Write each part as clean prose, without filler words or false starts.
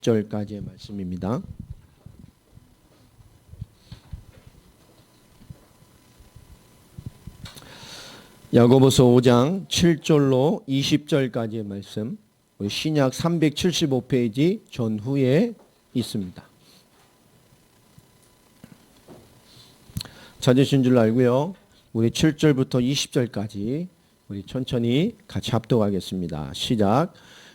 절까지의 말씀입니다. 야고보서 5장 7절로 20절까지의 말씀, 우리 신약 375페이지 전후에 있습니다. 찾으신 줄 알고요. 우리 7절부터 20절까지 우리 천천히 같이 합독하겠습니다. 시작.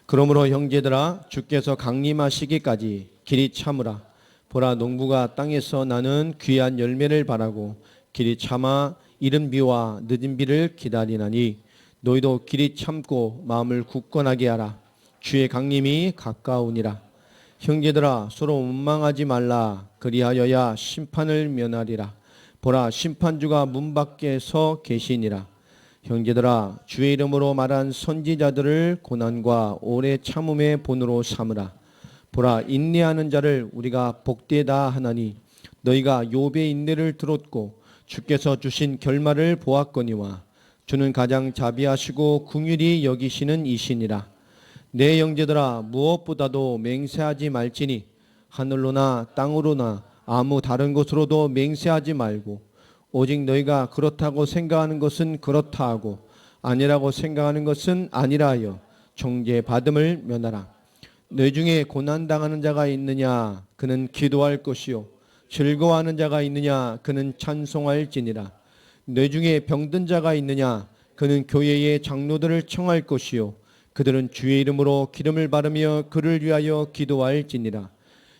그러므로 형제들아, 주께서 강림하시기까지 길이 참으라. 보라, 농부가 땅에서 나는 귀한 열매를 바라고 길이 참아 이른 비와 늦은 비를 기다리나니 너희도 길이 참고 마음을 굳건하게 하라. 주의 강림이 가까우니라. 형제들아, 서로 원망하지 말라. 그리하여야 심판을 면하리라. 보라, 심판주가 문 밖에 서 계시니라. 형제들아, 주의 이름으로 말한 선지자들을 고난과 오래 참음의 본으로 삼으라. 보라, 인내하는 자를 우리가 복되다 하나니 너희가 욥의 인내를 들었고 주께서 주신 결말을 보았거니와 주는 가장 자비하시고 긍휼히 여기시는 이시니라. 내 형제들아, 무엇보다도 맹세하지 말지니 하늘로나 땅으로나 아무 다른 곳으로도 맹세하지 말고 오직 너희가 그렇다고 생각하는 것은 그렇다 하고 아니라고 생각하는 것은 아니라 하여 정죄받음을 면하라. 너희 중에 고난당하는 자가 있느냐? 그는 기도할 것이요. 즐거워하는 자가 있느냐? 그는 찬송할지니라. 너희 중에 병든 자가 있느냐? 그는 교회의 장로들을 청할 것이요. 그들은 주의 이름으로 기름을 바르며 그를 위하여 기도할지니라.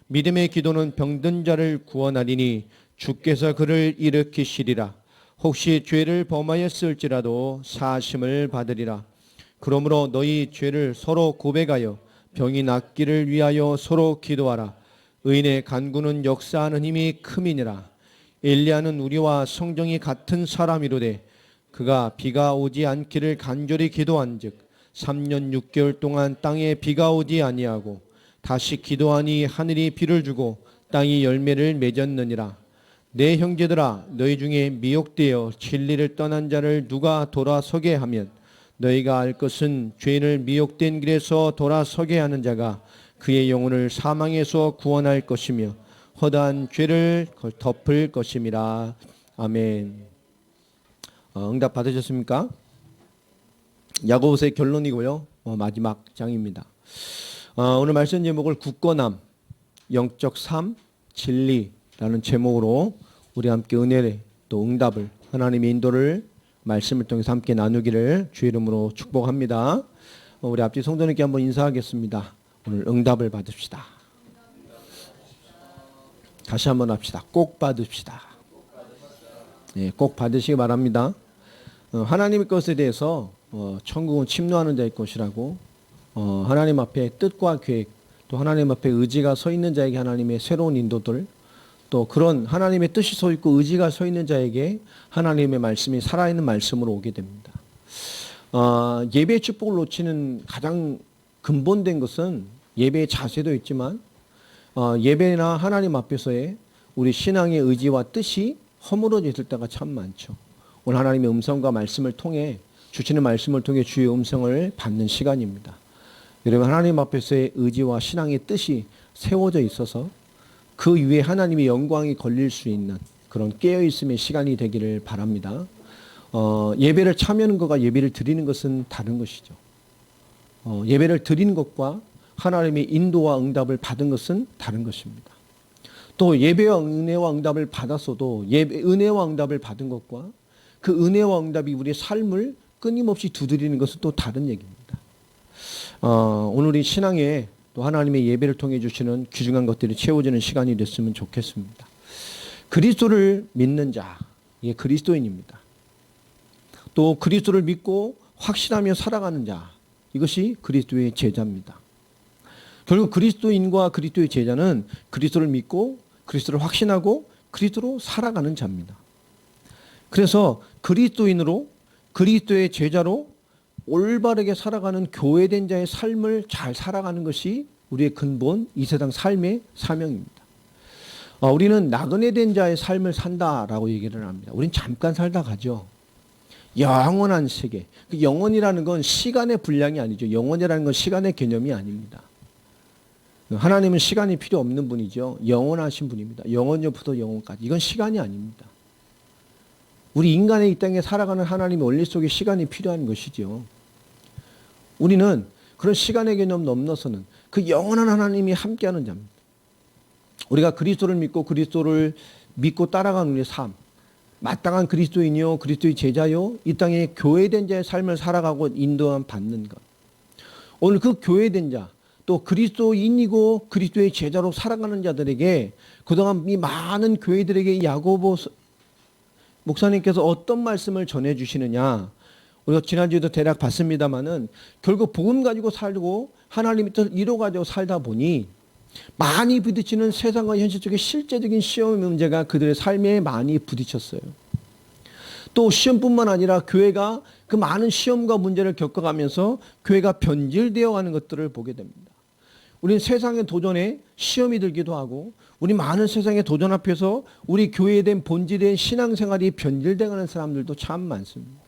믿음의 기도는 병든 자를 구원하리니 주께서 그를 일으키시리라. 혹시 죄를 범하였을지라도 사심을 받으리라. 그러므로 너희 죄를 서로 고백하여 병이 낫기를 위하여 서로 기도하라. 의인의 간구는 역사하는 힘이 큼이니라. 엘리야는 우리와 성정이 같은 사람이로되 그가 비가 오지 않기를 간절히 기도한즉 3년 6개월 동안 땅에 비가 오지 아니하고 다시 기도하니 하늘이 비를 주고 땅이 열매를 맺었느니라. 내 형제들아, 너희 중에 미혹되어 진리를 떠난 자를 누가 돌아서게 하면 너희가 알 것은 죄인을 미혹된 길에서 돌아서게 하는 자가 그의 영혼을 사망에서 구원할 것이며 허다한 죄를 덮을 것임이라. 아멘. 응답 받으셨습니까? 야고보서의 결론이고요. 마지막 장입니다. 오늘 말씀 제목을 굳건함, 영적 삶, 진리라는 제목으로 우리 함께 은혜를 또 응답을 하나님의 인도를 말씀을 통해서 함께 나누기를 주의 이름으로 축복합니다. 우리 앞뒤 성도님께 한번 인사하겠습니다. 오늘 응답을 받읍시다. 다시 한번 합시다. 꼭 받읍시다. 네, 꼭 받으시기 바랍니다. 하나님의 것에 대해서 천국은 침노하는 자의 것이라고 하나님 앞에 뜻과 계획 또 하나님 앞에 의지가 서 있는 자에게 하나님의 새로운 인도들 또 그런 하나님의 뜻이 서 있고 의지가 서 있는 자에게 하나님의 말씀이 살아있는 말씀으로 오게 됩니다. 예배의 축복을 놓치는 가장 근본된 것은 예배의 자세도 있지만 예배나 하나님 앞에서의 우리 신앙의 의지와 뜻이 허물어져 있을 때가 참 많죠. 오늘 하나님의 음성과 말씀을 통해 주시는 말씀을 통해 주의 음성을 받는 시간입니다. 여러분, 하나님 앞에서의 의지와 신앙의 뜻이 세워져 있어서 그 위에 하나님의 영광이 걸릴 수 있는 그런 깨어있음의 시간이 되기를 바랍니다. 예배를 참여하는 것과 예배를 드리는 것은 다른 것이죠. 예배를 드리는 것과 하나님의 인도와 응답을 받은 것은 다른 것입니다. 또 예배와 은혜와 응답을 받았어도 은혜와 응답을 받은 것과 그 은혜와 응답이 우리의 삶을 끊임없이 두드리는 것은 또 다른 얘기입니다. 오늘 이 신앙에 또 하나님의 예배를 통해 주시는 귀중한 것들이 채워지는 시간이 됐으면 좋겠습니다. 그리스도를 믿는 자, 이게 그리스도인입니다. 또 그리스도를 믿고 확신하며 살아가는 자, 이것이 그리스도의 제자입니다. 결국 그리스도인과 그리스도의 제자는 그리스도를 믿고 그리스도를 확신하고 그리스도로 살아가는 자입니다. 그래서 그리스도인으로 그리스도의 제자로 올바르게 살아가는 교회된 자의 삶을 잘 살아가는 것이 우리의 근본 이 세상 삶의 사명입니다. 우리는 나그네 된 자의 삶을 산다라고 얘기를 합니다. 우린 잠깐 살다 가죠. 영원한 세계. 영원이라는 건 시간의 분량이 아니죠. 영원이라는 건 시간의 개념이 아닙니다. 하나님은 시간이 필요 없는 분이죠. 영원하신 분입니다. 영원부터 영원까지. 이건 시간이 아닙니다. 우리 인간의 이 땅에 살아가는 하나님의 원리 속에 시간이 필요한 것이죠. 우리는 그런 시간의 개념 넘어서는 그 영원한 하나님이 함께하는 자입니다. 우리가 그리스도를 믿고 따라가는 우리의 삶, 마땅한 그리스도인이요 그리스도의 제자요 이 땅에 교회된 자의 삶을 살아가고 인도함 받는 것. 오늘 그 교회된 자, 또 그리스도인이고 그리스도의 제자로 살아가는 자들에게 그동안 이 많은 교회들에게 야고보 목사님께서 어떤 말씀을 전해주시느냐. 우리가 지난주에도 대략 봤습니다마는 결국 복음 가지고 살고 하나님의 뜻을 이루어가지고 살다 보니 많이 부딪히는 세상과 현실적인 실제적인 시험의 문제가 그들의 삶에 많이 부딪혔어요. 또 시험뿐만 아니라 교회가 그 많은 시험과 문제를 겪어가면서 교회가 변질되어 가는 것들을 보게 됩니다. 우리는 세상의 도전에 시험이 들기도 하고 우리 많은 세상의 도전 앞에서 우리 교회에 대한 본질의 신앙생활이 변질되어 가는 사람들도 참 많습니다.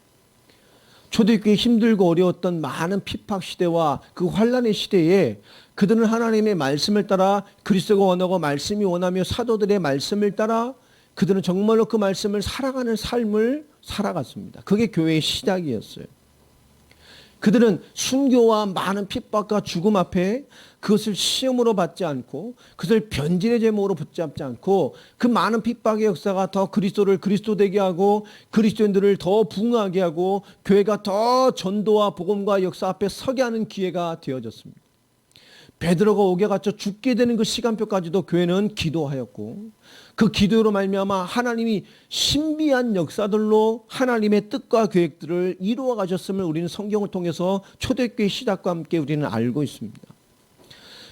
초대교회 힘들고 어려웠던 많은 핍박 시대와 그 환란의 시대에 그들은 하나님의 말씀을 따라 그리스도가 원하고 말씀이 원하며 사도들의 말씀을 따라 그들은 정말로 그 말씀을 살아가는 삶을 살아갔습니다. 그게 교회의 시작이었어요. 그들은 순교와 많은 핍박과 죽음 앞에 그것을 시험으로 받지 않고 그것을 변질의 제목으로 붙잡지 않고 그 많은 핍박의 역사가 더 그리스도를 그리스도 되게 하고 그리스도인들을 더 부흥하게 하고 교회가 더 전도와 복음과 역사 앞에 서게 하는 기회가 되어졌습니다. 베드로가 옥에 갇혀 죽게 되는 그 시간표까지도 교회는 기도하였고 그 기도로 말미암아 하나님이 신비한 역사들로 하나님의 뜻과 계획들을 이루어 가셨음을 우리는 성경을 통해서 초대교회 시작과 함께 우리는 알고 있습니다.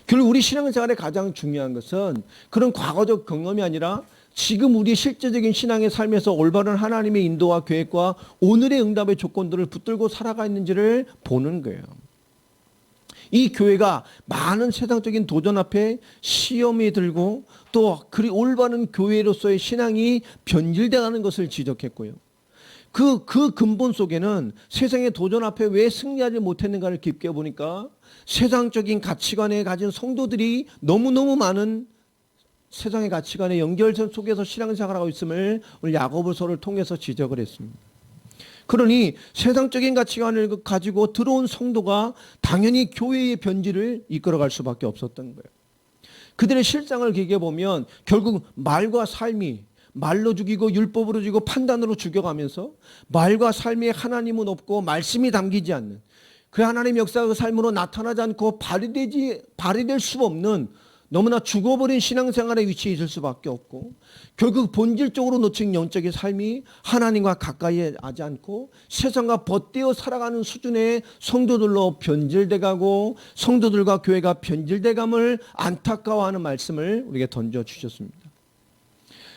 결국 우리 신앙생활의 가장 중요한 것은 그런 과거적 경험이 아니라 지금 우리 실제적인 신앙의 삶에서 올바른 하나님의 인도와 계획과 오늘의 응답의 조건들을 붙들고 살아가 있는지를 보는 거예요. 이 교회가 많은 세상적인 도전 앞에 시험이 들고 또 올바른 교회로서의 신앙이 변질되어가는 것을 지적했고요. 그 근본 속에는 세상의 도전 앞에 왜 승리하지 못했는가를 깊게 보니까 세상적인 가치관에 가진 성도들이 너무너무 많은 세상의 가치관의 연결선 속에서 신앙생활을 하고 있음을 오늘 야고보서를 통해서 지적을 했습니다. 그러니 세상적인 가치관을 가지고 들어온 성도가 당연히 교회의 변질을 이끌어갈 수밖에 없었던 거예요. 그들의 실상을 기억해보면 결국 말과 삶이 말로 죽이고 율법으로 죽이고 판단으로 죽여가면서 말과 삶에 하나님은 없고 말씀이 담기지 않는 그 하나님의 역사가 그 삶으로 나타나지 않고 발휘될 수 없는 너무나 죽어버린 신앙생활의 위치에 있을 수밖에 없고 결국 본질적으로 놓친 영적인 삶이 하나님과 가까이 하지 않고 세상과 벗대어 살아가는 수준의 성도들로 변질돼가고 성도들과 교회가 변질돼감을 안타까워하는 말씀을 우리에게 던져주셨습니다.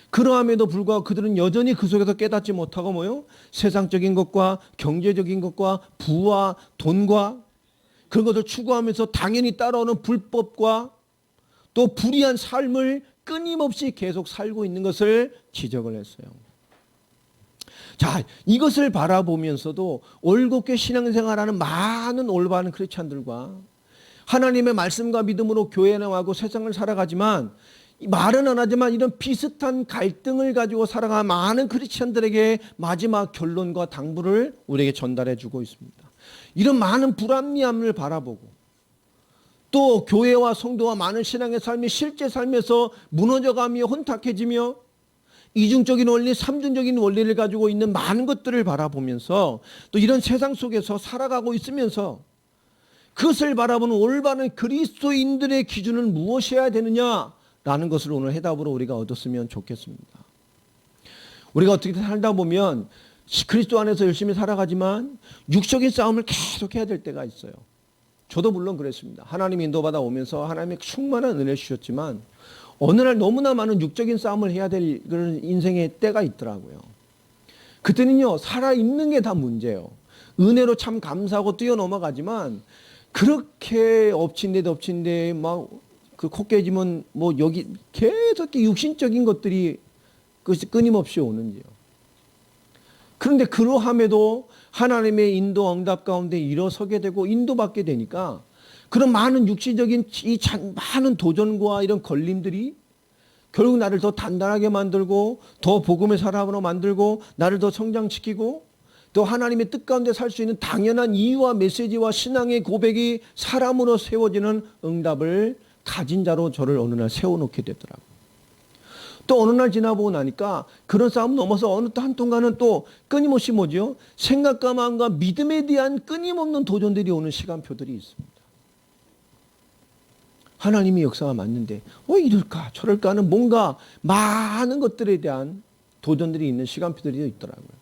그러함에도 불구하고 그들은 여전히 그 속에서 깨닫지 못하고 세상적인 것과 경제적인 것과 부와 돈과 그런 것을 추구하면서 당연히 따라오는 불법과 또 불의한 삶을 끊임없이 계속 살고 있는 것을 지적을 했어요. 자, 이것을 바라보면서도 올곧게 신앙생활하는 많은 올바른 크리스찬들과 하나님의 말씀과 믿음으로 교회에 나가고 세상을 살아가지만 말은 안 하지만 이런 비슷한 갈등을 가지고 살아가는 많은 크리스찬들에게 마지막 결론과 당부를 우리에게 전달해 주고 있습니다. 이런 많은 불합리함을 바라보고 또 교회와 성도와 많은 신앙의 삶이 실제 삶에서 무너져가며 혼탁해지며 이중적인 원리, 삼중적인 원리를 가지고 있는 많은 것들을 바라보면서 또 이런 세상 속에서 살아가고 있으면서 그것을 바라보는 올바른 그리스도인들의 기준은 무엇이어야 되느냐라는 것을 오늘 해답으로 우리가 얻었으면 좋겠습니다. 우리가 어떻게 살다 보면 그리스도 안에서 열심히 살아가지만 육적인 싸움을 계속해야 될 때가 있어요. 저도 물론 그랬습니다. 하나님 인도받아 오면서 하나님의 충만한 은혜를 주셨지만 어느 날 너무나 많은 육적인 싸움을 해야 될 그런 인생의 때가 있더라고요. 그때는요, 살아있는 게 다 문제예요. 은혜로 참 감사하고 뛰어넘어가지만 그렇게 엎친 데 막 그 코 깨지면 여기 계속 육신적인 것들이 그것이 끊임없이 오는지요. 그런데 그러함에도 하나님의 인도 응답 가운데 일어서게 되고 인도받게 되니까 그런 많은 육신적인 많은 도전과 이런 걸림들이 결국 나를 더 단단하게 만들고 더 복음의 사람으로 만들고 나를 더 성장시키고 또 하나님의 뜻 가운데 살 수 있는 당연한 이유와 메시지와 신앙의 고백이 사람으로 세워지는 응답을 가진 자로 저를 어느 날 세워놓게 되더라고요. 또 어느 날 지나보고 나니까 그런 싸움 넘어서 어느 또 한동안은 또 끊임없이 뭐죠? 생각과 마음과 믿음에 대한 끊임없는 도전들이 오는 시간표들이 있습니다. 하나님의 역사가 맞는데 이럴까 저럴까 하는 뭔가 많은 것들에 대한 도전들이 있는 시간표들이 있더라고요.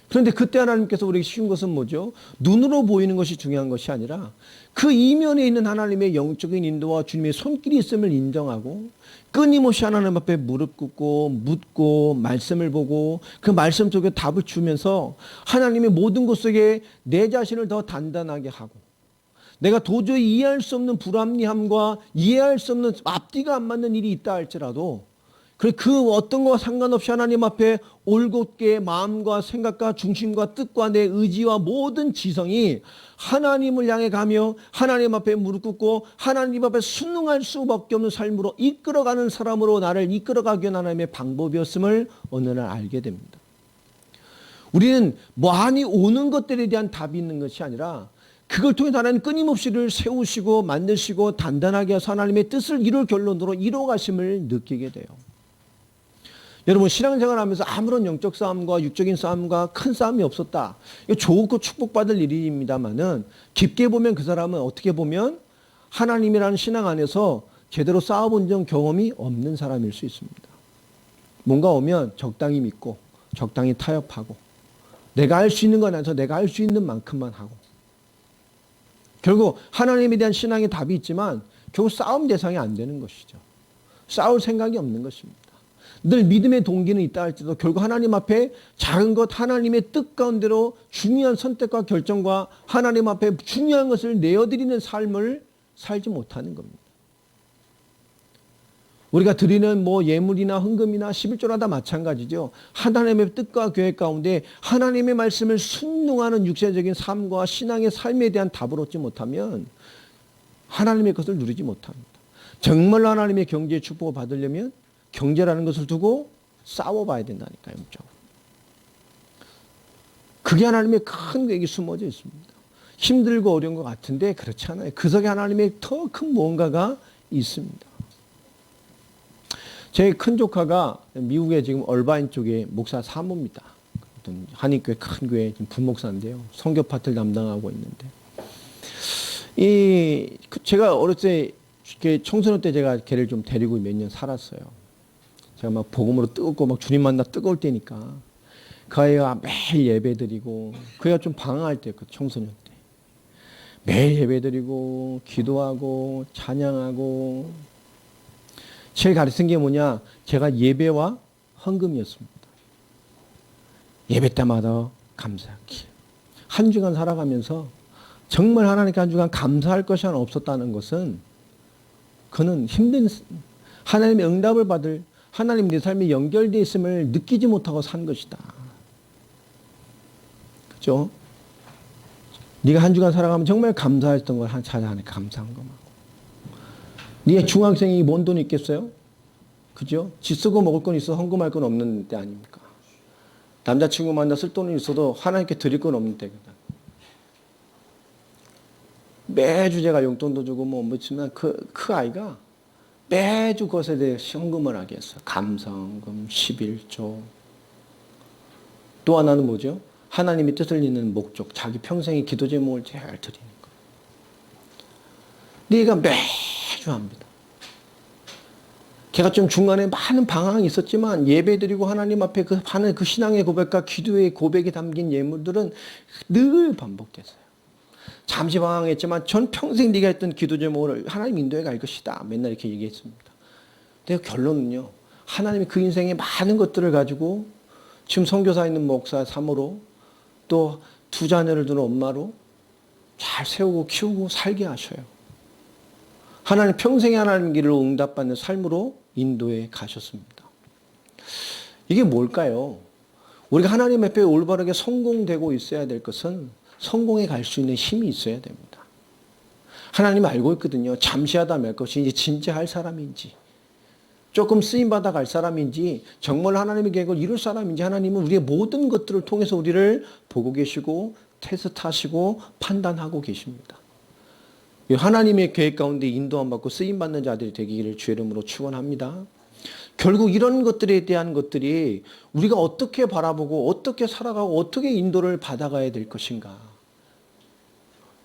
그런데 그때 하나님께서 우리에게 쉬운 것은 뭐죠? 눈으로 보이는 것이 중요한 것이 아니라 그 이면에 있는 하나님의 영적인 인도와 주님의 손길이 있음을 인정하고 끊임없이 하나님 앞에 무릎 꿇고 묻고 말씀을 보고 그 말씀 속에 답을 주면서 하나님의 모든 것 속에 내 자신을 더 단단하게 하고 내가 도저히 이해할 수 없는 불합리함과 이해할 수 없는 앞뒤가 안 맞는 일이 있다 할지라도 그 어떤 것과 상관없이 하나님 앞에 올곧게 마음과 생각과 중심과 뜻과 내 의지와 모든 지성이 하나님을 향해 가며 하나님 앞에 무릎 꿇고 하나님 앞에 순응할 수밖에 없는 삶으로 이끌어가는 사람으로 나를 이끌어가기 위한 하나님의 방법이었음을 어느 날 알게 됩니다. 우리는 많이 오는 것들에 대한 답이 있는 것이 아니라 그걸 통해 하나님 끊임없이를 세우시고 만드시고 단단하게 해서 하나님의 뜻을 이룰 결론으로 이뤄가심을 느끼게 돼요. 여러분 신앙생활 하면서 아무런 영적 싸움과 육적인 싸움과 큰 싸움이 없었다. 이거 좋고 축복받을 일입니다만은 깊게 보면 그 사람은 어떻게 보면 하나님이라는 신앙 안에서 제대로 싸워본 경험이 없는 사람일 수 있습니다. 뭔가 오면 적당히 믿고 적당히 타협하고 내가 할 수 있는 건 아니어서 내가 할 수 있는 만큼만 하고 결국 하나님에 대한 신앙의 답이 있지만 결국 싸움 대상이 안 되는 것이죠. 싸울 생각이 없는 것입니다. 늘 믿음의 동기는 있다 할지라도 결국 하나님 앞에 작은 것 하나님의 뜻 가운데로 중요한 선택과 결정과 하나님 앞에 중요한 것을 내어드리는 삶을 살지 못하는 겁니다. 우리가 드리는 예물이나 헌금이나 11조나 다 마찬가지죠. 하나님의 뜻과 계획 가운데 하나님의 말씀을 순종하는 육체적인 삶과 신앙의 삶에 대한 답을 얻지 못하면 하나님의 것을 누리지 못합니다. 정말로 하나님의 경제의 축복을 받으려면 경제라는 것을 두고 싸워봐야 된다니까요. 그게 하나님의 큰 계획이 숨어져 있습니다. 힘들고 어려운 것 같은데 그렇지 않아요. 그 속에 하나님의 더 큰 무언가가 있습니다. 제 큰 조카가 미국에 지금 얼바인 쪽에 목사 사모입니다. 한인교회 큰 교회 지금 부목사인데요. 선교 파트를 담당하고 있는데 제가 어렸을 때 청소년 때 제가 걔를 좀 데리고 몇 년 살았어요. 제가 막 복음으로 뜨겁고 막 주님 만나 뜨거울 때니까 그 아이가 매일 예배드리고 그 애가 좀 방황할 때 그 청소년 때 매일 예배드리고 기도하고 찬양하고 제일 가르친 게 뭐냐 제가 예배와 헌금이었습니다. 예배 때마다 감사하기 한 주간 살아가면서 정말 하나님께 한 주간 감사할 것이 하나 없었다는 것은 그는 힘든 하나님의 응답을 받을 하나님 내 삶이 연결되어 있음을 느끼지 못하고 산 것이다. 그렇죠? 네가 한 주간 살아가면 정말 감사했던 걸 찾아하니까 감사한 것만. 네가 중학생이 뭔 돈 있겠어요? 그죠? 지 쓰고 먹을 건 있어 헌금할 건 없는 때 아닙니까? 남자친구 만나 쓸 돈은 있어도 하나님께 드릴 건 없는 때거든. 매주 제가 용돈도 주고 뭐지만 그 아이가 매주 그것에 대해 헌금을 하게 했어요. 감사헌금, 11조. 또 하나는 뭐죠? 하나님의 뜻을 잇는 목적, 자기 평생의 기도 제목을 잘 드리는 거. 네가 매주 합니다. 걔가 좀 중간에 많은 방황이 있었지만 예배드리고 하나님 앞에 하는 그 신앙의 고백과 기도의 고백이 담긴 예물들은 늘 반복됐어요. 잠시 방황했지만 전 평생 네가 했던 기도 제목을 하나님 인도해 갈 것이다. 맨날 이렇게 얘기했습니다. 근데 결론은요. 하나님이 그 인생에 많은 것들을 가지고 지금 선교사에 있는 목사 사모로 또 두 자녀를 두는 엄마로 잘 세우고 키우고 살게 하셔요. 하나님 평생에 하나님 길을 응답받는 삶으로 인도해 가셨습니다. 이게 뭘까요? 우리가 하나님 앞에 올바르게 성공되고 있어야 될 것은 성공해 갈 수 있는 힘이 있어야 됩니다. 하나님 알고 있거든요. 잠시하다 말 것이 이제 진짜 할 사람인지, 조금 쓰임받아 갈 사람인지, 정말 하나님의 계획을 이룰 사람인지 하나님은 우리의 모든 것들을 통해서 우리를 보고 계시고 테스트하시고 판단하고 계십니다. 하나님의 계획 가운데 인도함 받고 쓰임받는 자들이 되기를 주의 이름으로 축원합니다. 결국 이런 것들에 대한 것들이 우리가 어떻게 바라보고 어떻게 살아가고 어떻게 인도를 받아가야 될 것인가.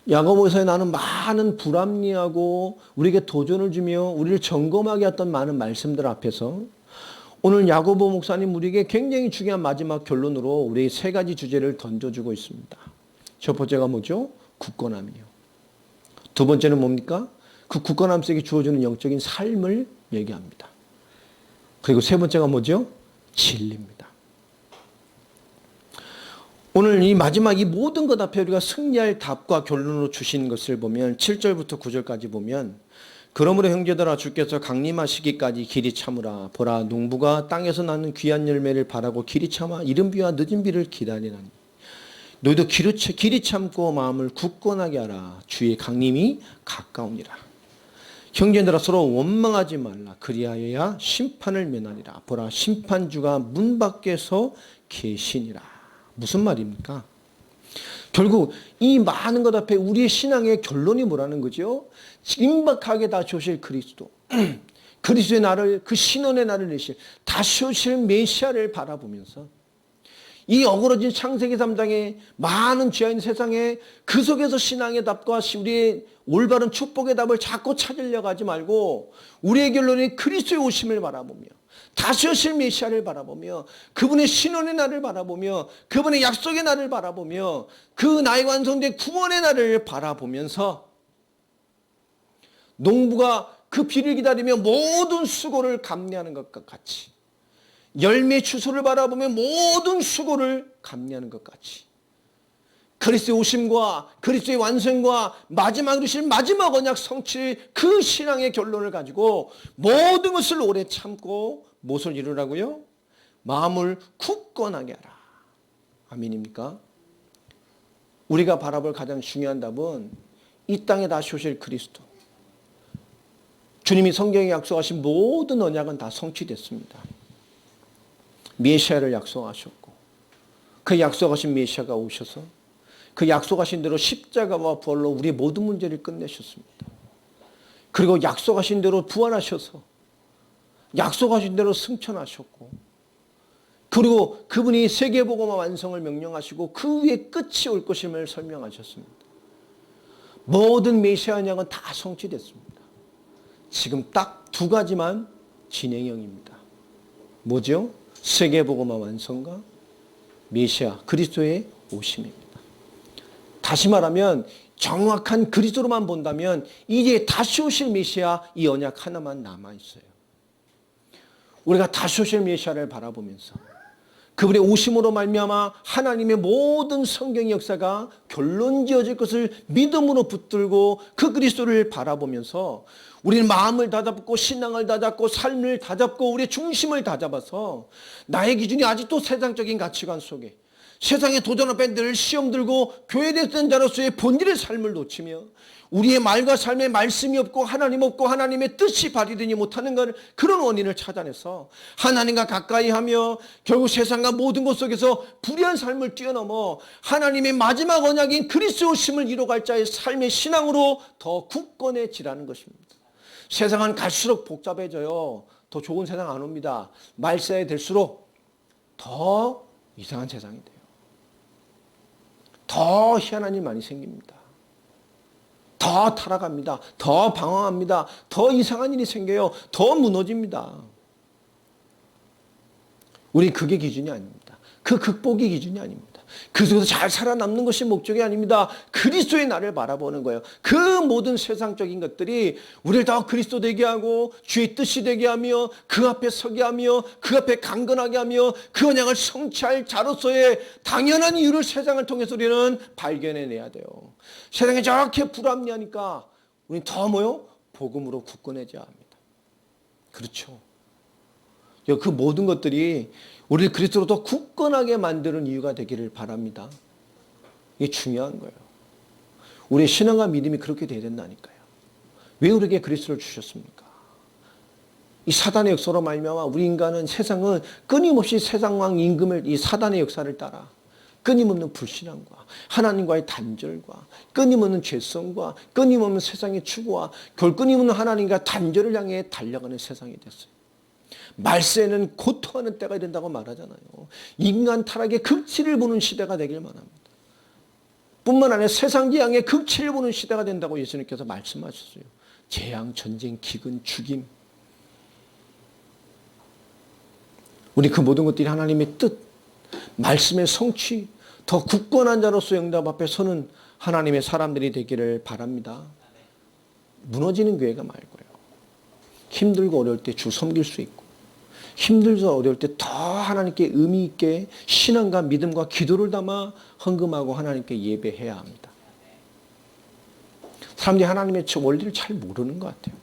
야고보서에 나는 많은 불합리하고 우리에게 도전을 주며 우리를 점검하게 했던 많은 말씀들 앞에서 오늘 야고보 목사님 우리에게 굉장히 중요한 마지막 결론으로 우리 세 가지 주제를 던져주고 있습니다. 첫 번째가 뭐죠? 굳건함이요. 두 번째는 뭡니까? 그 굳건함 속에 주어주는 영적인 삶을 얘기합니다. 그리고 세 번째가 뭐죠? 진리입니다. 오늘 이 마지막 이 모든 것 앞에 우리가 승리할 답과 결론으로 주신 것을 보면 7절부터 9절까지 보면 그러므로 형제들아 주께서 강림하시기까지 길이 참으라. 보라 농부가 땅에서 나는 귀한 열매를 바라고 길이 참아 이른 비와 늦은 비를 기다리나니 너희도 길이 참고 마음을 굳건하게 하라. 주의 강림이 가까우니라. 형제들아 서로 원망하지 말라. 그리하여야 심판을 면하리라. 보라 심판주가 문 밖에서 계시니라. 무슨 말입니까? 결국 이 많은 것 앞에 우리의 신앙의 결론이 뭐라는 거죠? 임박하게 다시 오실 그리스도, 그리스도의 나를, 그 신원의 나를 내실 다시 오실 메시아를 바라보면서 이 어그러진 창세기 3장의 많은 죄인 세상에 그 속에서 신앙의 답과 우리의 올바른 축복의 답을 자꾸 찾으려고 하지 말고 우리의 결론이 그리스도의 오심을 바라보며 다시 오실 메시아를 바라보며 그분의 신원의 날을 바라보며 그분의 약속의 날을 바라보며 그 나의 완성된 구원의 날을 바라보면서 농부가 그 비를 기다리며 모든 수고를 감내하는 것과 같이 열매 추수를 바라보며 모든 수고를 감내하는 것 같이 그리스도의 오심과 그리스도의 완성과 마지막으로 실 마지막 언약 성취 그 신앙의 결론을 가지고 모든 것을 오래 참고 무엇을 이루라고요? 마음을 굳건하게 하라. 아멘입니까? 우리가 바라볼 가장 중요한 답은 이 땅에 다시 오실 그리스도. 주님이 성경에 약속하신 모든 언약은 다 성취됐습니다. 메시아를 약속하셨고 그 약속하신 메시아가 오셔서 그 약속하신 대로 십자가와 부활로 우리의 모든 문제를 끝내셨습니다. 그리고 약속하신 대로 부활하셔서 약속하신 대로 승천하셨고 그리고 그분이 세계복음화 완성을 명령하시고 그 위에 끝이 올 것임을 설명하셨습니다. 모든 메시아 언약은 다 성취됐습니다. 지금 딱 두 가지만 진행형입니다. 뭐죠? 세계복음화 완성과 메시아 그리스도의 오심입니다. 다시 말하면 정확한 그리스도로만 본다면 이제 다시 오실 메시아 이 언약 하나만 남아있어요. 우리가 다시 오실 메시아를 바라보면서 그분의 오심으로 말미암아 하나님의 모든 성경의 역사가 결론지어질 것을 믿음으로 붙들고 그 그리스도를 바라보면서 우리는 마음을 다잡고 신앙을 다잡고 삶을 다잡고 우리의 중심을 다잡아서 나의 기준이 아직도 세상적인 가치관 속에 세상의 도전 앞에 늘 시험 들고 교회된 자로서의 본질의 삶을 놓치며 우리의 말과 삶에 말씀이 없고 하나님 없고 하나님의 뜻이 발휘되지 못하는 그런 원인을 찾아내서 하나님과 가까이 하며 결국 세상과 모든 것 속에서 불의한 삶을 뛰어넘어 하나님의 마지막 언약인 그리스도 오심을 이뤄갈 자의 삶의 신앙으로 더 굳건해지라는 것입니다. 세상은 갈수록 복잡해져요. 더 좋은 세상 안 옵니다. 말세에 될수록 더 이상한 세상이 돼요. 더 희한한 일 많이 생깁니다. 더 타락합니다. 더 방황합니다. 더 이상한 일이 생겨요. 더 무너집니다. 우린 그게 기준이 아닙니다. 그 극복이 기준이 아닙니다. 그 속에서 잘 살아남는 것이 목적이 아닙니다. 그리스도의 나를 바라보는 거예요. 그 모든 세상적인 것들이 우리를 더 그리스도 되게 하고 주의 뜻이 되게 하며 그 앞에 서게 하며 그 앞에 강건하게 하며 그 언약을 성취할 자로서의 당연한 이유를 세상을 통해서 우리는 발견해내야 돼요. 세상이 저렇게 불합리하니까 우리는 더 뭐요? 복음으로 굳건해져야 합니다. 그렇죠. 그 모든 것들이 우리를 그리스도로 더 굳건하게 만드는 이유가 되기를 바랍니다. 이게 중요한 거예요. 우리의 신앙과 믿음이 그렇게 돼야 된다니까요. 왜 우리에게 그리스도를 주셨습니까? 이 사단의 역사로 말미암아 우리 인간은 세상은 끊임없이 세상왕 임금을 이 사단의 역사를 따라 끊임없는 불신앙과 하나님과의 단절과 끊임없는 죄성과 끊임없는 세상의 추구와 결 끊임없는 하나님과 단절을 향해 달려가는 세상이 됐어요. 말세에는 고통하는 때가 된다고 말하잖아요. 인간 타락의 극치를 보는 시대가 되길 바랍니다. 뿐만 아니라 세상 재앙의 극치를 보는 시대가 된다고 예수님께서 말씀하셨어요. 재앙, 전쟁, 기근, 죽임. 우리 그 모든 것들이 하나님의 뜻, 말씀의 성취, 더 굳건한 자로서 영답 앞에 서는 하나님의 사람들이 되기를 바랍니다. 무너지는 교회가 말고요. 힘들고 어려울 때 주 섬길 수 있고, 힘들고 어려울 때 더 하나님께 의미 있게 신앙과 믿음과 기도를 담아 헌금하고 하나님께 예배해야 합니다. 사람들이 하나님의 원리를 잘 모르는 것 같아요.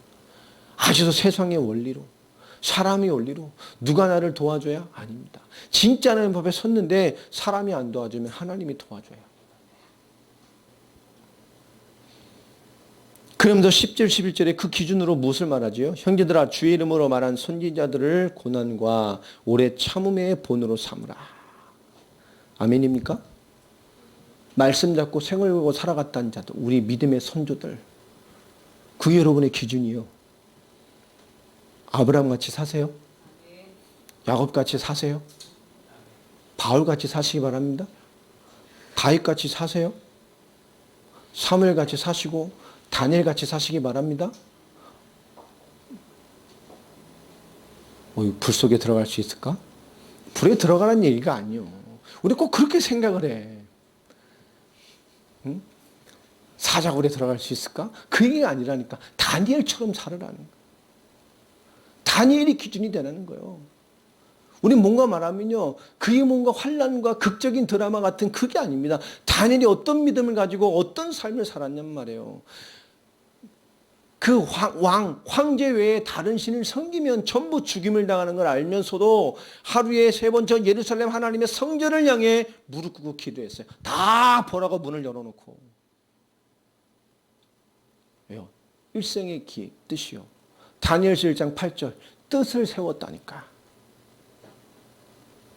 아직도 세상의 원리로, 사람의 원리로 누가 나를 도와줘야? 아닙니다. 진짜 하나님 법에 섰는데 사람이 안 도와주면 하나님이 도와줘요. 그러면서 10절 11절에 그 기준으로 무엇을 말하지요? 형제들아 주의 이름으로 말한 선지자들을 고난과 오래 참음의 본으로 삼으라. 아멘입니까? 말씀 잡고 생을 걸고 살아갔다는 자들, 우리 믿음의 선조들, 그게 여러분의 기준이요. 아브라함같이 사세요. 야곱같이 사세요. 바울같이 사시기 바랍니다. 다윗같이 사세요. 사무엘같이 사시고 다니엘같이 사시기 바랍니다. 불 속에 들어갈 수 있을까? 불에 들어가라는 얘기가 아니요. 우리 꼭 그렇게 생각을 해. 응? 사자굴에 들어갈 수 있을까? 그 얘기가 아니라니까. 다니엘처럼 살으라는 거예요. 다니엘이 기준이 되는 거예요. 우리 뭔가 말하면요, 그게 뭔가 환란과 극적인 드라마 같은 그게 아닙니다. 다니엘이 어떤 믿음을 가지고 어떤 삶을 살았냔 말이에요. 그 황제 외에 다른 신을 섬기면 전부 죽임을 당하는 걸 알면서도 하루에 3번 전 예루살렘 하나님의 성전을 향해 무릎 꿇고 기도했어요. 다 보라고 문을 열어놓고. 왜요? 일생의 뜻이요. 다니엘서 1장 8절 뜻을 세웠다니까.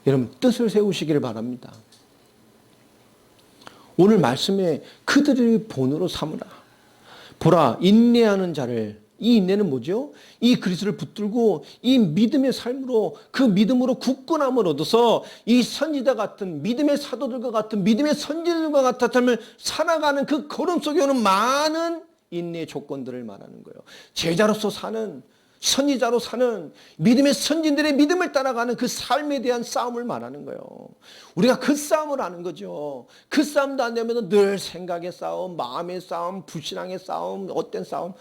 여러분 뜻을 세우시기를 바랍니다. 오늘 말씀에 그들의 본으로 삼으라. 보라 인내하는 자를, 이 인내는 뭐죠? 이 그리스도를 붙들고 이 믿음의 삶으로 그 믿음으로 굳건함을 얻어서 이 선지자 같은 믿음의 사도들과 같은 믿음의 선지자들과 같은 삶을 살아가는 그 걸음 속에 오는 많은 인내의 조건들을 말하는 거예요. 제자로서 사는, 선지자로 사는 믿음의 선진들의 믿음을 따라가는 그 삶에 대한 싸움을 말하는 거예요. 우리가 그 싸움을 하는 거죠. 그 싸움도 안 되면 늘 생각의 싸움, 마음의 싸움, 불신앙의 싸움, 헛된 싸움.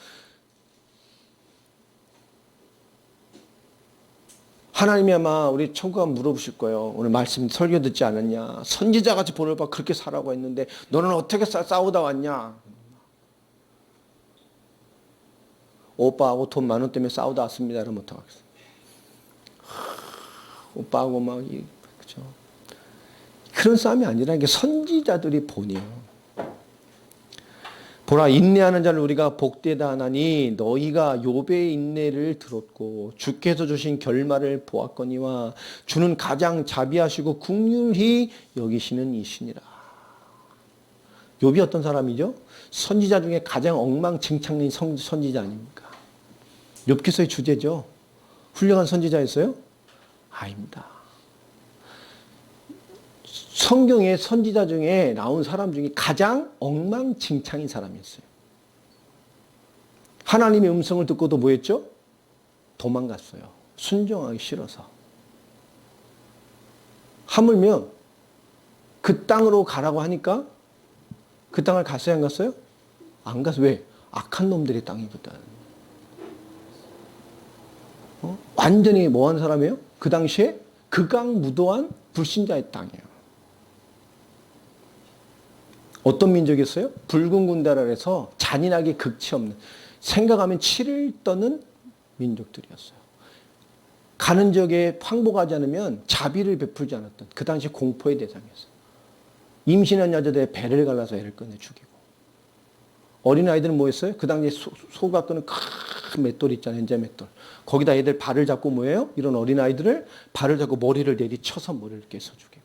하나님이 아마 우리 천국가 물어보실 거예요. 오늘 말씀 설교 듣지 않았냐? 선지자같이 본을 봐 그렇게 살라고 했는데 너는 어떻게 싸우다 왔냐? 오빠하고 돈 10,000원 때문에 싸우다 왔습니다. 그러면 어떡하겠어요? 오빠하고 막, 그죠? 그런 싸움이 아니라 이게 선지자들이 본이에요. 보라, 인내하는 자를 우리가 복되다 하나니 너희가 욥의 인내를 들었고 주께서 주신 결말을 보았거니와 주는 가장 자비하시고 긍휼히 여기시는 이시니라. 욥이 어떤 사람이죠? 선지자 중에 가장 엉망진창인 선지자 아닙니까? 욥기서의 주제죠. 훌륭한 선지자였어요? 아닙니다. 성경의 선지자 중에 나온 사람 중에 가장 엉망진창인 사람이었어요. 하나님의 음성을 듣고도 뭐 했죠? 도망갔어요. 순종하기 싫어서. 하물며 그 땅으로 가라고 하니까 그 땅을 갔어요, 안 갔어요? 안 가서. 왜? 악한 놈들의 땅이거든. 완전히 뭐한 사람이에요? 그 당시에 극악무도한 불신자의 땅이에요. 어떤 민족이었어요? 붉은 군대라서 잔인하게 극치 없는, 생각하면 치를 떠는 민족들이었어요. 가는 지역에 황복하지 않으면 자비를 베풀지 않았던 그 당시 공포의 대상이었어요. 임신한 여자들의 배를 갈라서 애를 꺼내 죽이고, 어린아이들은 뭐 했어요? 그 당시에 소가 끄는 큰 맷돌 있잖아요. 엔자 맷돌. 거기다 애들 발을 잡고 뭐예요? 이런 어린아이들을 발을 잡고 머리를 내리쳐서 머리를 깨서 죽여요.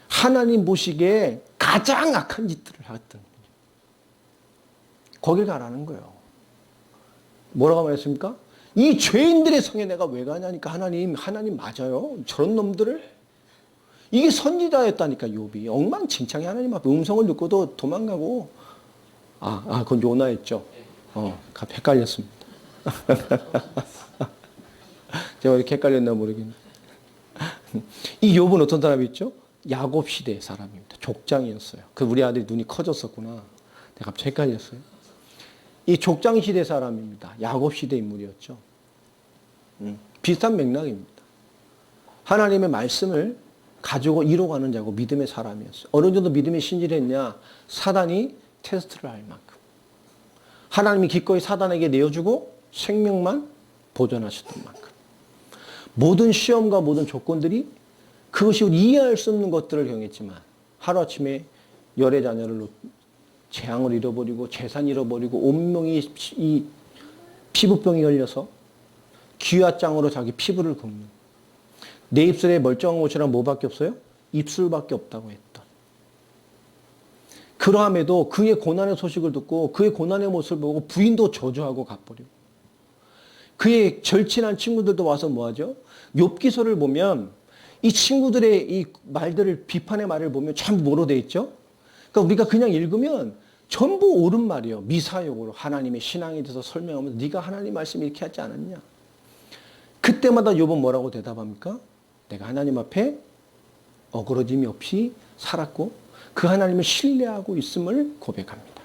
하나님 보시기에 가장 악한 짓들을 했던 거예요. 거길 가라는 거예요. 뭐라고 말했습니까? 이 죄인들의 성에 내가 왜 가냐니까 하나님 맞아요. 저런 놈들을. 이게 선지자였다니까 욥이. 엉망진창이 하나님 앞에 음성을 듣고도 도망가고. 그건 요나였죠. 헷갈렸습니다. 제가 왜 이렇게 헷갈렸나 모르겠네. 이 욥은 어떤 사람이었죠? 야곱 시대 사람입니다. 족장이었어요. 우리 아들이 눈이 커졌었구나. 내가 갑자기 헷갈렸어요. 이 족장 시대 사람입니다. 야곱 시대 인물이었죠. 비슷한 맥락입니다. 하나님의 말씀을 가지고 이뤄가는 자고 믿음의 사람이었어요. 어느 정도 믿음이 신실했냐? 사단이 테스트를 할 만큼. 하나님이 기꺼이 사단에게 내어주고 생명만 보존하셨던 만큼. 모든 시험과 모든 조건들이 그것이 이해할 수 없는 것들을 경했지만 하루아침에 열의 자녀를 재앙을 잃어버리고 재산 잃어버리고 온몸이 이 피부병이 걸려서 귀화장으로 자기 피부를 긁는, 내 입술에 멀쩡한 곳이란 뭐밖에 없어요? 입술밖에 없다고 했던. 그러함에도 그의 고난의 소식을 듣고 그의 고난의 모습을 보고 부인도 저주하고 가버리고, 그의 절친한 친구들도 와서 뭐하죠? 욥기서를 보면 이 친구들의 이 말들을, 비판의 말을 보면 전부 뭐로 돼 있죠? 그러니까 우리가 그냥 읽으면 전부 옳은 말이에요. 미사역으로 하나님의 신앙에 대해서 설명하면서 네가 하나님 말씀 이렇게 하지 않았냐? 그때마다 욥은 뭐라고 대답합니까? 내가 하나님 앞에 어그러짐이 없이 살았고 그 하나님을 신뢰하고 있음을 고백합니다.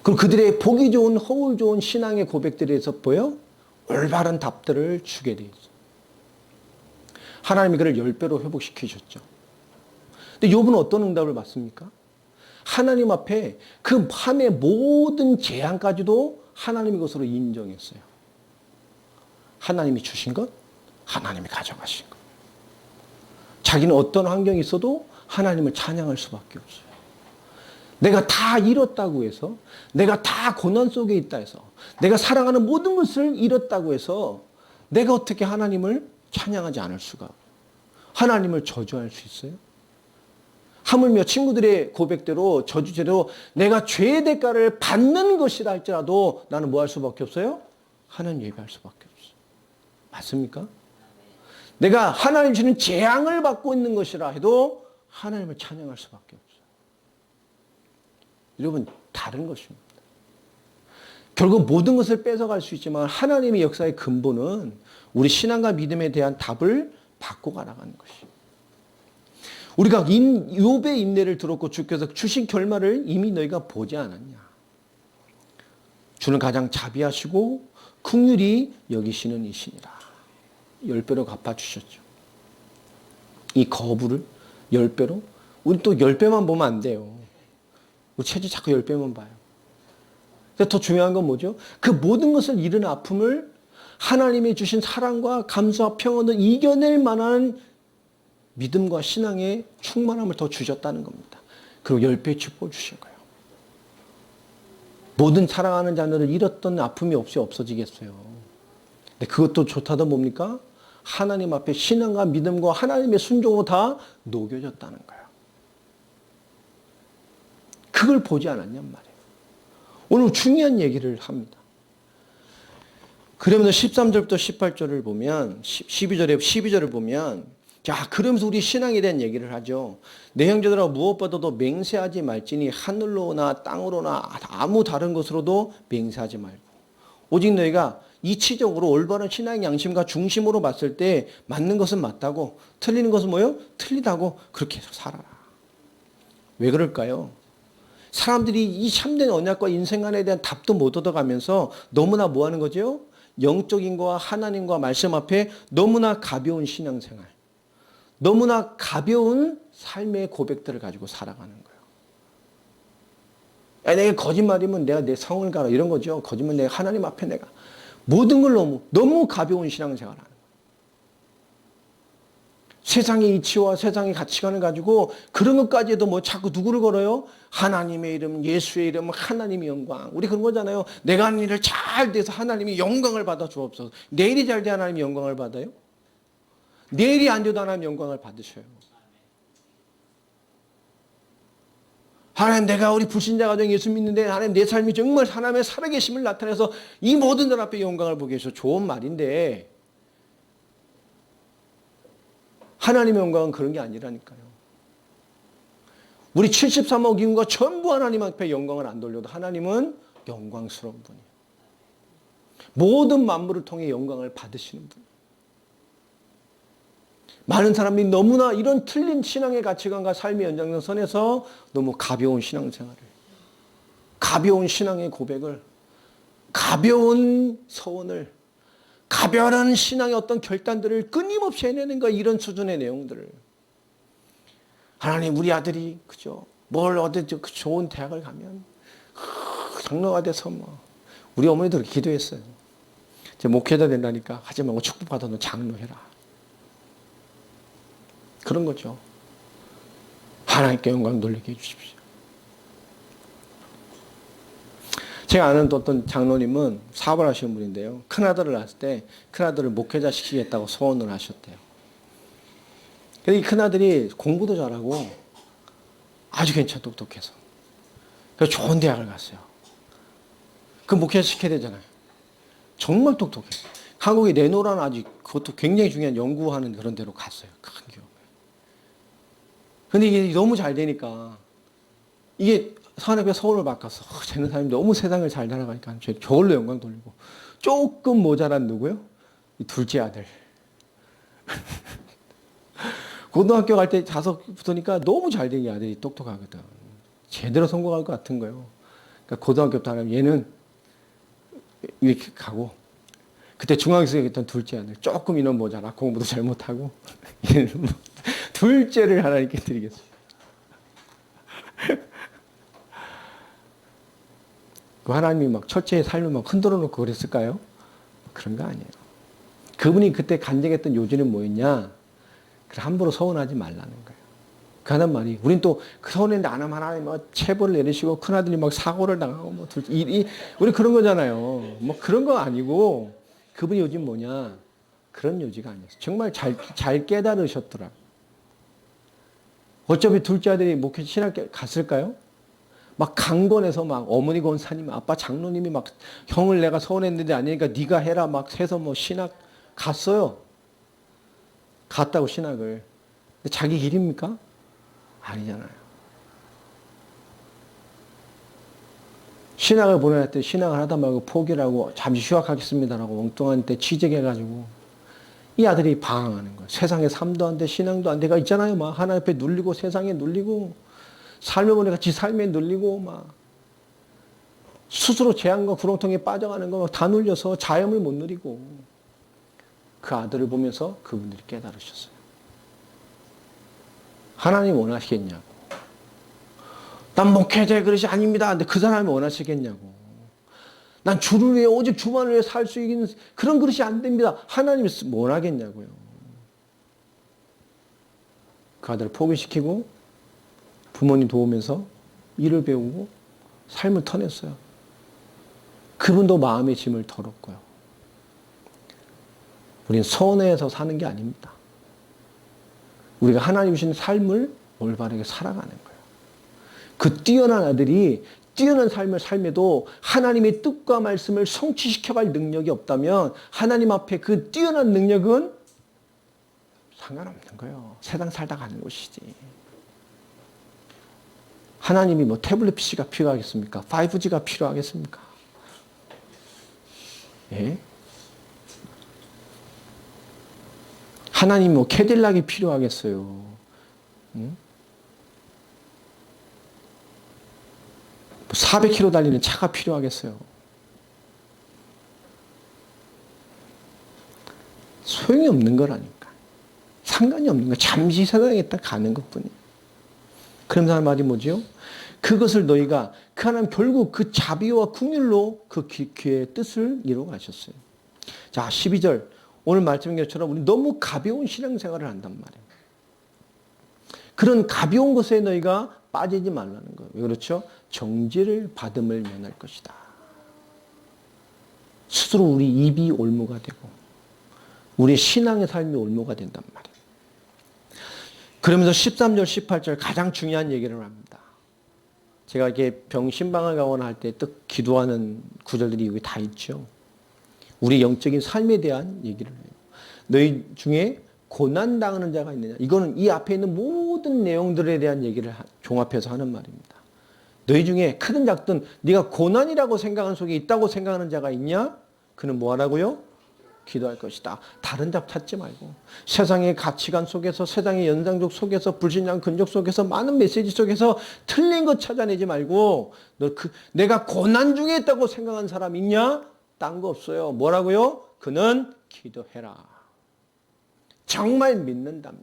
그리고 그들의 보기 좋은 허울 좋은 신앙의 고백들에서 보여 올바른 답들을 주게 되죠. 하나님이 그를 10배로 회복시키셨죠. 근데 욥은 어떤 응답을 받습니까? 하나님 앞에 그 밤의 모든 재앙까지도 하나님의 것으로 인정했어요. 하나님이 주신 것, 하나님이 가져가신 것. 자기는 어떤 환경이 있어도 하나님을 찬양할 수밖에 없어요. 내가 다 잃었다고 해서, 내가 다 고난 속에 있다 해서, 내가 사랑하는 모든 것을 잃었다고 해서 내가 어떻게 하나님을 찬양하지 않을 수가, 하나님을 저주할 수 있어요? 하물며 친구들의 고백대로 저주대로 내가 죄의 대가를 받는 것이라 할지라도 나는 뭐 할 수밖에 없어요? 하나님 예배할 수밖에 없어요. 맞습니까? 내가 하나님 주는 재앙을 받고 있는 것이라 해도 하나님을 찬양할 수밖에 없어요. 여러분, 다른 것입니다. 결국 모든 것을 뺏어갈 수 있지만 하나님의 역사의 근본은 우리 신앙과 믿음에 대한 답을 받고 가라가는 것이에요. 우리가 욥의 인내를 들었고 주께서 주신 결말을 이미 너희가 보지 않았냐. 주는 가장 자비하시고 긍휼히 여기시는 이시니라. 10배로 갚아주셨죠. 이 거부를 10배로? 우리 또 10배만 보면 안 돼요. 우리 체질 자꾸 10배만 봐요. 더 중요한 건 뭐죠? 그 모든 것을 잃은 아픔을 하나님이 주신 사랑과 감사와 평온을 이겨낼 만한 믿음과 신앙의 충만함을 더 주셨다는 겁니다. 그리고 10배 축복을 주신 거예요. 모든 사랑하는 자녀를 잃었던 아픔이 없어지겠어요. 근데 그것도 좋다던 뭡니까? 하나님 앞에 신앙과 믿음과 하나님의 순종으로 다 녹여졌다는 거예요. 그걸 보지 않았냔 말이에요. 오늘 중요한 얘기를 합니다. 그러면서 13절부터 18절을 보면, 12절을 보면, 자, 그러면서 우리 신앙에 대한 얘기를 하죠. 내 형제들아 무엇보다도 맹세하지 말지니 하늘로나 땅으로나 아무 다른 것으로도 맹세하지 말고 오직 너희가 이치적으로 올바른 신앙의 양심과 중심으로 봤을 때 맞는 것은 맞다고 틀리는 것은 뭐예요? 틀리다고 그렇게 해서 살아라. 왜 그럴까요? 사람들이 이 참된 언약과 인생관에 대한 답도 못 얻어가면서 너무나 뭐 하는 거죠? 영적인 거와 하나님과 말씀 앞에 너무나 가벼운 신앙생활, 너무나 가벼운 삶의 고백들을 가지고 살아가는 거예요. 야, 내가 거짓말이면 내가 내 성을 가라 이런 거죠. 거짓말 내가 하나님 앞에 내가 모든 걸 너무 가벼운 신앙생활을 하는 거예요. 세상의 이치와 세상의 가치관을 가지고 그런 것까지도 뭐 자꾸 누구를 걸어요? 하나님의 이름, 예수의 이름, 하나님의 영광. 우리 그런 거잖아요. 내가 하는 일을 잘 돼서 하나님이 영광을 받아 주옵소서. 내 일이 잘 돼 하나님이 영광을 받아요? 내 일이 안 돼도 하나님 영광을 받으셔요. 하나님, 내가 우리 불신자 가정 예수 믿는데 하나님 내 삶이 정말 하나님의 살아계심을 나타내서 이 모든 들 앞에 영광을 보게 해서 좋은 말인데 하나님의 영광은 그런 게 아니라니까요. 우리 73억 인구가 전부 하나님 앞에 영광을 안 돌려도 하나님은 영광스러운 분이에요. 모든 만물을 통해 영광을 받으시는 분이에요. 많은 사람들이 너무나 이런 틀린 신앙의 가치관과 삶의 연장선에서 너무 가벼운 신앙생활을, 가벼운 신앙의 고백을, 가벼운 서원을, 가벼운 신앙의 어떤 결단들을 끊임없이 해내는 거, 이런 수준의 내용들을. 하나님, 우리 아들이 그죠? 뭘 어디 좋은 대학을 가면 장로가 돼서 뭐, 우리 어머니도 그렇게 기도했어요. 제 목회자 된다니까 하지 말고 축복받아 너 장로해라. 그런 거죠. 하나님께 영광 돌리게 해주십시오. 제가 아는 어떤 장로님은 사업을 하시는 분인데요. 큰아들을 낳았을 때 큰아들을 목회자 시키겠다고 소원을 하셨대요. 근데 이 큰아들이 공부도 잘하고 아주 똑똑해서. 그래서 좋은 대학을 갔어요. 그 목회자 시켜야 되잖아요. 정말 똑똑해요. 한국에 내노라는 아직 그것도 굉장히 중요한 연구하는 그런 데로 갔어요. 큰 교회. 근데 이게 너무 잘 되니까 이게 하나님께 서울을 바꿔서 쟤는 사람이 너무 세상을 잘 살아가니까 저걸로 영광 돌리고 조금 모자란 누구요? 이 둘째 아들. 고등학교 갈 때 가서 붙으니까 너무 잘 된 게 아들이 똑똑하거든. 제대로 성공할 것 같은 거예요. 그러니까 고등학교부터 하면 얘는 이렇게 가고 그때 중학생에 있던 둘째 아들 조금 인원 모자라 공부도 잘 못하고 얘는 뭐 둘째를 하나님께 드리겠습니다. 그 하나님이 막 첫째의 삶을 막 흔들어 놓고 그랬을까요? 그런 거 아니에요. 그분이 그때 간증했던 요지는 뭐였냐? 그래, 함부로 서운하지 말라는 거예요. 그 하는 말이, 우린 또 그 서운했는데 안 하면 하나님 막 체벌을 내리시고 큰아들이 막 사고를 당하고 뭐 우리 그런 거잖아요. 뭐 그런 거 아니고 그분이 요즘 뭐냐? 그런 요지가 아니었어요. 정말 잘 깨달으셨더라. 어차피 둘째 아들이 목회 신학교 갔을까요? 막 강권해서 막 어머니 권사님, 아빠 장로님이 막 형을 내가 서운했는데 아니니까 네가 해라 막 해서 뭐 신학 갔어요. 갔다고 신학을. 근데 자기 길입니까? 아니잖아요. 신학을 보내야 때 신학을 하다 말고 포기를 하고 잠시 휴학하겠습니다라고 엉뚱한 때 취직해가지고 이 아들이 방황하는 거예요. 세상에 삶도 안 돼, 신앙도 안 돼가 있잖아요. 막 하나님 앞에 눌리고 세상에 눌리고 삶을 보니까 지 삶에 눌리고 막 스스로 재앙과 구렁텅이에 빠져가는 거 다 눌려서 자염을 못 누리고 그 아들을 보면서 그분들이 깨달으셨어요. 하나님 원하시겠냐고. 난 목회자의 그릇이 아닙니다. 근데 그 사람이 원하시겠냐고. 난 주를 위해 오직 주만을 위해 살 수 있는 그런 그릇이 안 됩니다. 하나님이 원하겠냐고요. 그 아들을 포기시키고 부모님 도우면서 일을 배우고 삶을 터냈어요. 그분도 마음의 짐을 덜었고요. 우리는 서운해서 사는 게 아닙니다. 우리가 하나님 주신 삶을 올바르게 살아가는 거예요. 그 뛰어난 아들이 뛰어난 삶을 삶에도 하나님의 뜻과 말씀을 성취시켜갈 능력이 없다면 하나님 앞에 그 뛰어난 능력은 상관없는 거예요. 세상 살다 가는 것이지. 하나님이 뭐 태블릿 PC가 필요하겠습니까? 5G가 필요하겠습니까? 예? 하나님이 뭐 캐딜락이 필요하겠어요? 응? 400km 달리는 차가 필요하겠어요? 소용이 없는 거라니까. 상관이 없는 거. 잠시 세상에 딱 가는 것뿐이에요. 그런 사람 말이 뭐지요? 그것을 너희가 그 하나님 결국 그 자비와 긍휼로 그 귀의 뜻을 이루어 가셨어요. 자, 12절. 오늘 말씀인 것처럼 우리 너무 가벼운 신앙생활을 한단 말이에요. 그런 가벼운 것에 너희가 빠지지 말라는 거예요. 왜 그렇죠? 정죄를 받음을 면할 것이다. 스스로 우리 입이 올무가 되고 우리 신앙의 삶이 올무가 된단 말이에요. 그러면서 13절, 18절 가장 중요한 얘기를 합니다. 제가 이렇게 병신방을 가거나 할 때 또 기도하는 구절들이 여기 다 있죠. 우리 영적인 삶에 대한 얘기를 해요. 너희 중에 고난당하는 자가 있느냐. 이거는 이 앞에 있는 모든 내용들에 대한 얘기를 종합해서 하는 말입니다. 너희 중에 크든 작든 네가 고난이라고 생각하는 속에 있다고 생각하는 자가 있냐? 그는 뭐 하라고요? 기도할 것이다. 다른 답 찾지 말고 세상의 가치관 속에서 세상의 연상적 속에서 불신앙 근적 속에서 많은 메시지 속에서 틀린 것 찾아내지 말고 내가 고난 중에 있다고 생각하는 사람 있냐? 딴 거 없어요. 뭐라고요? 그는 기도해라. 정말 믿는다면,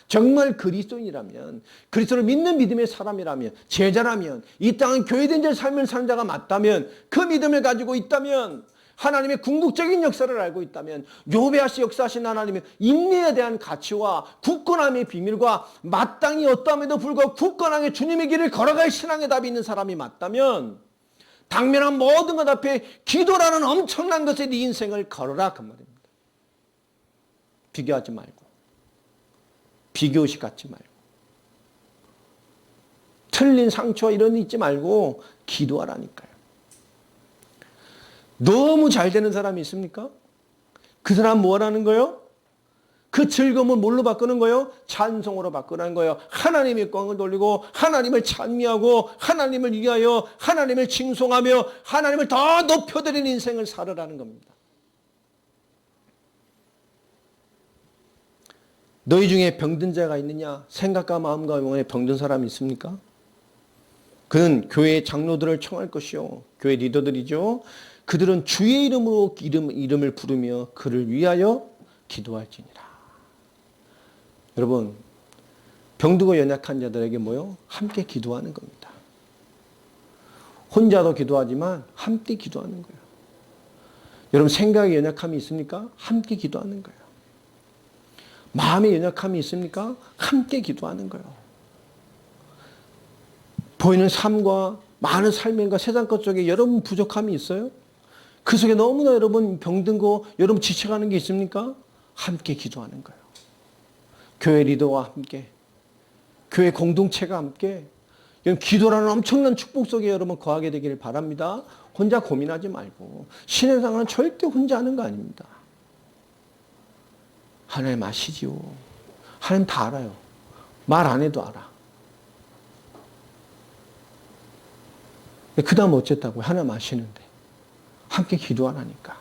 정말 그리스도인이라면, 그리스도를 믿는 믿음의 사람이라면, 제자라면, 이 땅은 교회된 자의 삶을 사는 자가 맞다면, 그 믿음을 가지고 있다면, 하나님의 궁극적인 역사를 알고 있다면, 요배하시 역사하신 하나님의 인내에 대한 가치와 굳건함의 비밀과 마땅히 어떠함에도 불구하고 굳건하게 주님의 길을 걸어갈 신앙의 답이 있는 사람이 맞다면, 당면한 모든 것 앞에 기도라는 엄청난 것에 네 인생을 걸어라 그 말입니다. 비교하지 말고 비교의식 갖지 말고 틀린 상처와 이런 거 있지 말고 기도하라니까요. 너무 잘 되는 사람이 있습니까? 그 사람 뭐 하라는 거예요? 그 즐거움을 뭘로 바꾸는 거예요? 찬송으로 바꾸는 거예요. 하나님의 영광을 돌리고 하나님을 찬미하고 하나님을 위하여 하나님을 칭송하며 하나님을 더 높여드리는 인생을 살으라는 겁니다. 너희 중에 병든 자가 있느냐? 생각과 마음과 영혼에 병든 사람이 있습니까? 그는 교회의 장로들을 청할 것이요. 교회 리더들이죠. 그들은 주의 이름으로 이름을 부르며 그를 위하여 기도할지니라. 여러분, 병들고 연약한 자들에게 뭐요? 함께 기도하는 겁니다. 혼자도 기도하지만 함께 기도하는 거예요. 여러분, 생각에 연약함이 있습니까? 함께 기도하는 거예요. 마음의 연약함이 있습니까? 함께 기도하는 거예요. 보이는 삶과 많은 삶과 세상 것 속에 여러분 부족함이 있어요? 그 속에 너무나 여러분 병든 거, 여러분 지쳐가는 게 있습니까? 함께 기도하는 거예요. 교회 리더와 함께, 교회 공동체가 함께, 기도라는 엄청난 축복 속에 여러분 거하게 되기를 바랍니다. 혼자 고민하지 말고, 신앙생활은 절대 혼자 하는 거 아닙니다. 하나님 아시지요. 하나님 다 알아요. 말 안 해도 알아. 그 다음 어쨌다고요? 하나님 아시는데. 함께 기도하라니까.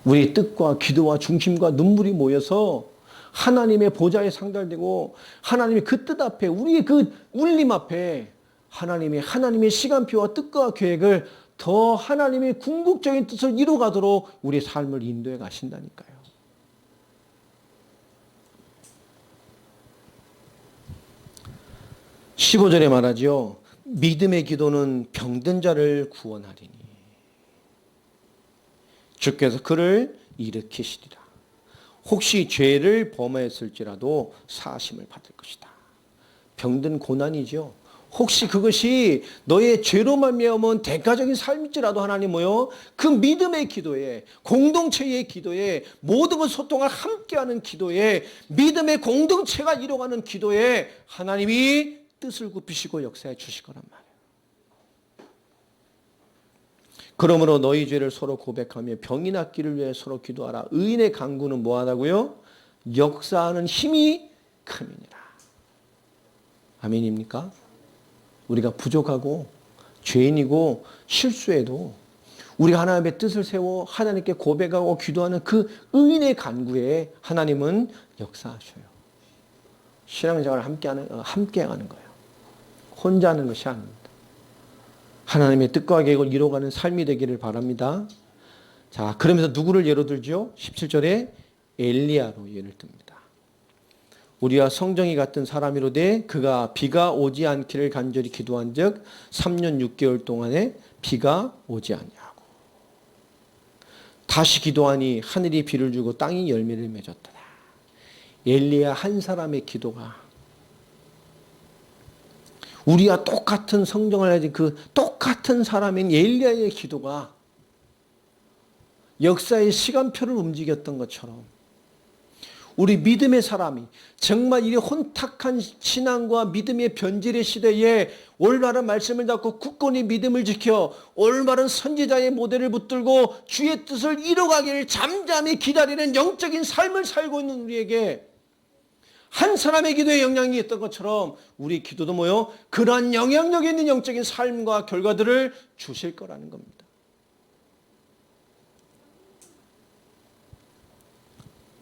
우리의 뜻과 기도와 중심과 눈물이 모여서 하나님의 보좌에 상달되고 하나님의 그 뜻 앞에 우리의 그 울림 앞에 하나님의 시간표와 뜻과 계획을 더 하나님의 궁극적인 뜻을 이루어가도록 우리의 삶을 인도해 가신다니까요. 15절에 말하죠. 믿음의 기도는 병든 자를 구원하리니 주께서 그를 일으키시리라. 혹시 죄를 범하였을지라도 사하심을 받을 것이다. 병든 고난이죠. 혹시 그것이 너의 죄로 말미암은 대가적인 삶일지라도 하나님 뭐요? 그 믿음의 기도에, 공동체의 기도에, 모든 것 소통을 함께하는 기도에, 믿음의 공동체가 이뤄가는 기도에 하나님이 뜻을 굽히시고 역사해 주실 거란 말이에요. 그러므로 너희 죄를 서로 고백하며 병이 낫기를 위해 서로 기도하라. 의인의 간구는 뭐하다고요? 역사하는 힘이 큼이니라. 아멘입니까? 우리가 부족하고 죄인이고 실수해도 우리가 하나님의 뜻을 세워 하나님께 고백하고 기도하는 그 의인의 간구에 하나님은 역사하셔요. 신앙생활을 함께 하는 거예요. 혼자 하는 것이 아닙니다. 하나님의 뜻과 계획을 이뤄가는 삶이 되기를 바랍니다. 자, 그러면서 누구를 예로 들죠? 17절에 엘리야로 예를 듭니다. 우리와 성정이 같은 사람이로되 그가 비가 오지 않기를 간절히 기도한 즉 3년 6개월 동안에 비가 오지 아니하고 다시 기도하니 하늘이 비를 주고 땅이 열매를 맺었더라. 엘리야 한 사람의 기도가 우리와 똑같은 성경을 가진 그 똑같은 사람인 엘리야의 기도가 역사의 시간표를 움직였던 것처럼 우리 믿음의 사람이 정말 이 혼탁한 신앙과 믿음의 변질의 시대에 올바른 말씀을 잡고 굳건히 믿음을 지켜 올바른 선지자의 모델을 붙들고 주의 뜻을 이루가기를 잠잠히 기다리는 영적인 삶을 살고 있는 우리에게 한 사람의 기도에 영향이 있던 것처럼 우리 기도도 뭐요? 그러한 영향력 있는 영적인 삶과 결과들을 주실 거라는 겁니다.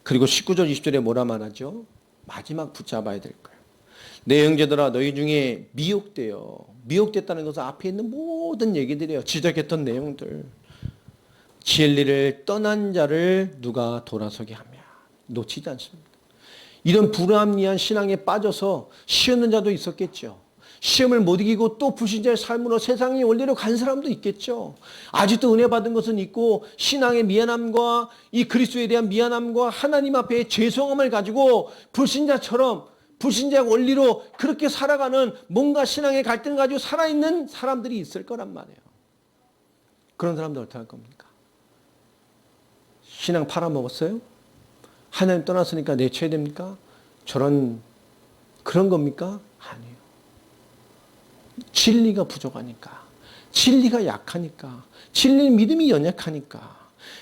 그리고 19절 20절에 뭐라 말하죠? 마지막 붙잡아야 될 거예요. 내 형제들아 너희 중에 미혹됐다는 것은 앞에 있는 모든 얘기들이에요. 지적했던 내용들. 진리를 떠난 자를 누가 돌아서게 하며 놓치지 않습니다. 이런 불합리한 신앙에 빠져서 쉬었는 자도 있었겠죠. 시험을 못 이기고 또 불신자의 삶으로 세상의 원리로 간 사람도 있겠죠. 아직도 은혜 받은 것은 있고 신앙의 미안함과 이 그리스도에 대한 미안함과 하나님 앞에 죄송함을 가지고 불신자처럼 불신자의 원리로 그렇게 살아가는 뭔가 신앙의 갈등을 가지고 살아있는 사람들이 있을 거란 말이에요. 그런 사람들 어떻게 할 겁니까? 신앙 팔아먹었어요? 하나님 떠났으니까 내쳐야 됩니까? 그런 겁니까? 아니에요. 진리가 부족하니까, 진리가 약하니까, 진리의 믿음이 연약하니까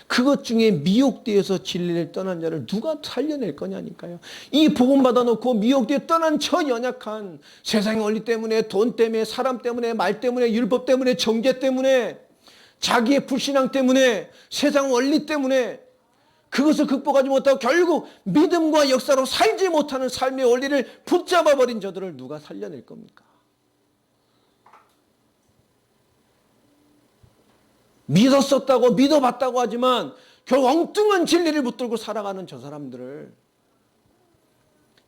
그것 중에 미혹되어서 진리를 떠난 자를 누가 살려낼 거냐니까요. 이 복음 받아놓고 미혹되어 떠난 저 연약한 세상의 원리 때문에, 돈 때문에, 사람 때문에, 말 때문에, 율법 때문에, 정죄 때문에, 자기의 불신앙 때문에, 세상 원리 때문에 그것을 극복하지 못하고 결국 믿음과 역사로 살지 못하는 삶의 원리를 붙잡아버린 저들을 누가 살려낼 겁니까? 믿었었다고 믿어봤다고 하지만 결국 엉뚱한 진리를 붙들고 살아가는 저 사람들을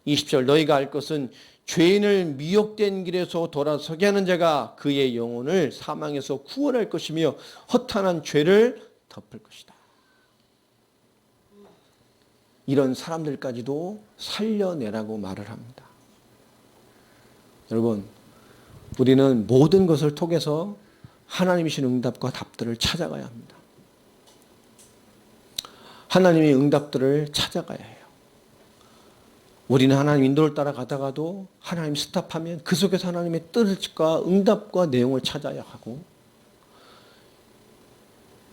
20절 너희가 알 것은 죄인을 미혹된 길에서 돌아서게 하는 자가 그의 영혼을 사망에서 구원할 것이며 허탄한 죄를 덮을 것이다. 이런 사람들까지도 살려내라고 말을 합니다. 여러분, 우리는 모든 것을 통해서 하나님이신 응답과 답들을 찾아가야 합니다. 하나님의 응답들을 찾아가야 해요. 우리는 하나님 인도를 따라가다가도 하나님 스탑하면 그 속에서 하나님의 뜻과 응답과 내용을 찾아야 하고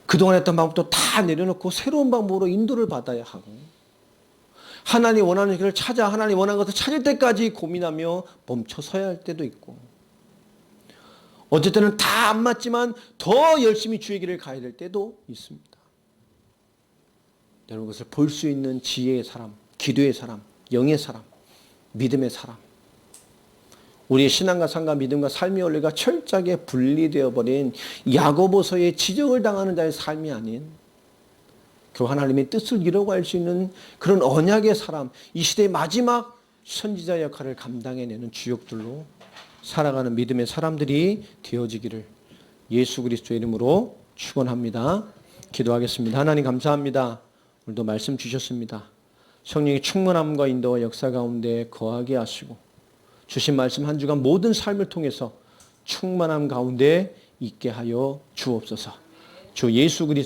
그동안 했던 방법도 다 내려놓고 새로운 방법으로 인도를 받아야 하고 하나님 원하는 길을 찾아 하나님 원하는 것을 찾을 때까지 고민하며 멈춰서야 할 때도 있고 어쨌든 다 안 맞지만 더 열심히 주의 길을 가야 될 때도 있습니다. 여러분 그것을 볼 수 있는 지혜의 사람, 기도의 사람, 영의 사람, 믿음의 사람 우리의 신앙과 삶과 믿음과 삶의 원리가 철저하게 분리되어 버린 야고보서의 지적을 당하는 자의 삶이 아닌 그 하나님의 뜻을 이루어갈 수 있는 그런 언약의 사람 이 시대의 마지막 선지자 역할을 감당해내는 주역들로 살아가는 믿음의 사람들이 되어지기를 예수 그리스도의 이름으로 축원합니다. 기도하겠습니다. 하나님 감사합니다. 오늘도 말씀 주셨습니다. 성령의 충만함과 인도와 역사 가운데 거하게 하시고 주신 말씀 한 주간 모든 삶을 통해서 충만함 가운데 있게 하여 주옵소서. 주 예수 그리스도